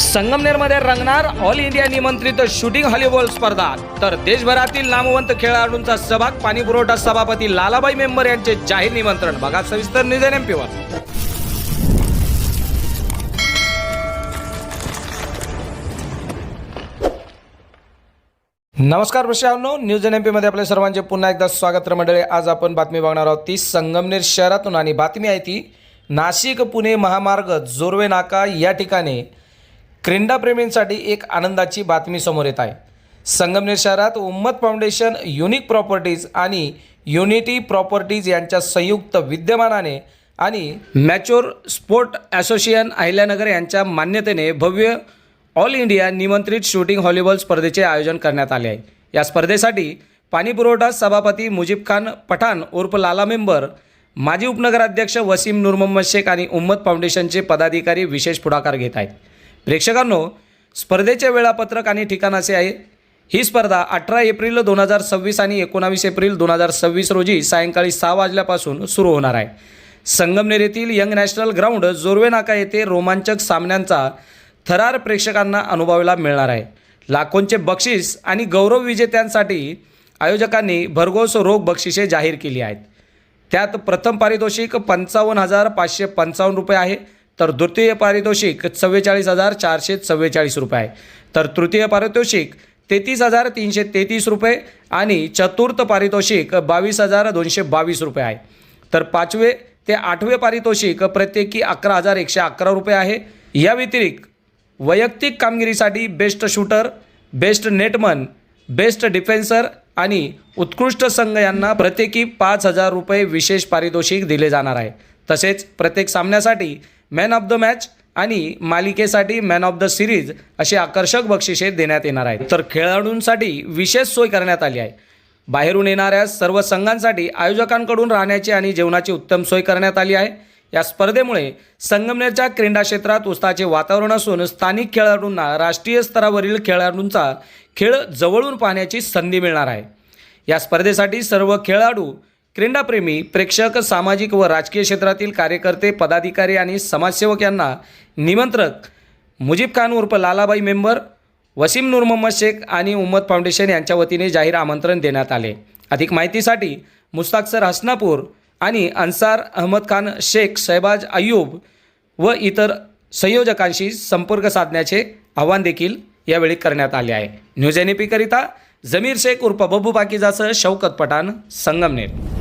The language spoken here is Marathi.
संगमनेरमध्ये रंगणार ऑल इंडिया निमंत्रित शूटिंग व्हॉलीबॉल स्पर्धा। तर देशभरातील नामवंत खेळाडूंचा सहभाग। पाणीपुरवठा सभापती लालाबाई मेंबर यांचे जाहीर निमंत्रण। बघा सविस्तर न्यूज NMP वर। नमस्कार प्रेक्षकांनो, न्यूज NMP मध्ये आपल्या सर्वांचे पुन्हा एकदा स्वागत मंडळी। आज आपण बातमी बघणार आहोत ती संगमनेर शहरातून, आणि बातमी आहे ती नाशिक पुणे महामार्ग जोरवे नाका या ठिकाणी क्रीडाप्रेमींसाठी एक आनंदाची बातमी समोर येत आहे। संगमनेर शहरात उम्मत फाउंडेशन, युनिक प्रॉपर्टीज आणि युनिटी प्रॉपर्टीज यांच्या संयुक्त विद्यमानाने आणि मॅच्योर स्पोर्ट असोसिएशन अहिल्यानगर यांच्या मान्यतेने भव्य ऑल इंडिया निमंत्रित शूटिंग व्हॉलीबॉल स्पर्धेचे आयोजन करण्यात आले आहे। या स्पर्धेसाठी पाणीपुरवठा सभापती मुजीब खान पठाण उर्फ लाला मेंबर, माजी उपनगराध्यक्ष वसीम नूर मोहम्मद शेख आणि उम्मत फाउंडेशनचे पदाधिकारी विशेष पुढाकार घेत आहेत। प्रेक्षकांनो, स्पर्धेचे वेळापत्रक आणि ठिकाण असे आहे। ही स्पर्धा 18 एप्रिल 2026 आणि 19 एप्रिल 2026 रोजी सायंकाळी 6 वाजल्यापासून सुरू होणार आहे। संगमनेर येथील यंग नॅशनल ग्राउंड जोरवे नाका येथे रोमांचक सामन्यांचा थरार प्रेक्षकांना अनुभवायला मिळणार आहे। लाखोंचे बक्षीस आणि गौरव विजेत्यांसाठी आयोजकांनी भरघोस रोख बक्षिसे जाहीर केली आहेत। त्यात प्रथम पारितोषिक 55,555 रुपये आहे, तर द्वितीय पारितोषिक 44,444 रुपये आहे, तर तृतीय पारितोषिक 33,333 रुपये आणि चतुर्थ पारितोषिक 22,222 रुपये आहे, तर 5वे ते 8वे पारितोषिक प्रत्येकी 11,111 रुपये आहे। या व्यतिरिक्त वैयक्तिक कामगिरीसाठी बेस्ट शूटर, बेस्ट नेटमन, बेस्ट डिफेन्सर आणि उत्कृष्ट संघ यांना प्रत्येकी 5,000 रुपये विशेष पारितोषिक दिले जाणार आहे। तसेच प्रत्येक सामन्यासाठी मॅन ऑफ द मॅच आणि मालिकेसाठी मॅन ऑफ द सिरीज अशी आकर्षक बक्षिसे देण्यात येणार आहेत। तर खेळाडूंसाठी विशेष सोय करण्यात आली आहे। बाहेरून येणाऱ्या सर्व संघांसाठी आयोजकांकडून राहण्याची आणि जेवणाची उत्तम सोय करण्यात आली आहे। या स्पर्धेमुळे संगमनेरच्या क्रीडा क्षेत्रात उत्साहाचे वातावरण असून स्थानिक खेळाडूंना राष्ट्रीय स्तरावरील खेळाडूंचा खेळ जवळून पाहण्याची संधी मिळणार आहे। या स्पर्धेसाठी सर्व खेळाडू, क्रीडाप्रेमी, प्रेक्षक, सामाजिक व राजकीय क्षेत्रातील कार्यकर्ते, पदाधिकारी आणि समाजसेवक यांना निमंत्रक मुजीब खान उर्फ लालाबाई मेंबर, वसीम नूर मोहम्मद शेख आणि उम्मत फाउंडेशन यांच्या वतीने जाहीर आमंत्रण देण्यात आले। अधिक माहितीसाठी मुस्ताक सर हसनापूर आणि अन्सार अहमद खान शेख, शहबाज अय्यूब व इतर संयोजकांशी संपर्क साधण्याचे आवाहन देखील यावेळी करण्यात आले आहे। न्यूज NMP करिता जमीर शेख उर्फ बब्बू पाकीजासह शौकत पठाण, संगमनेर।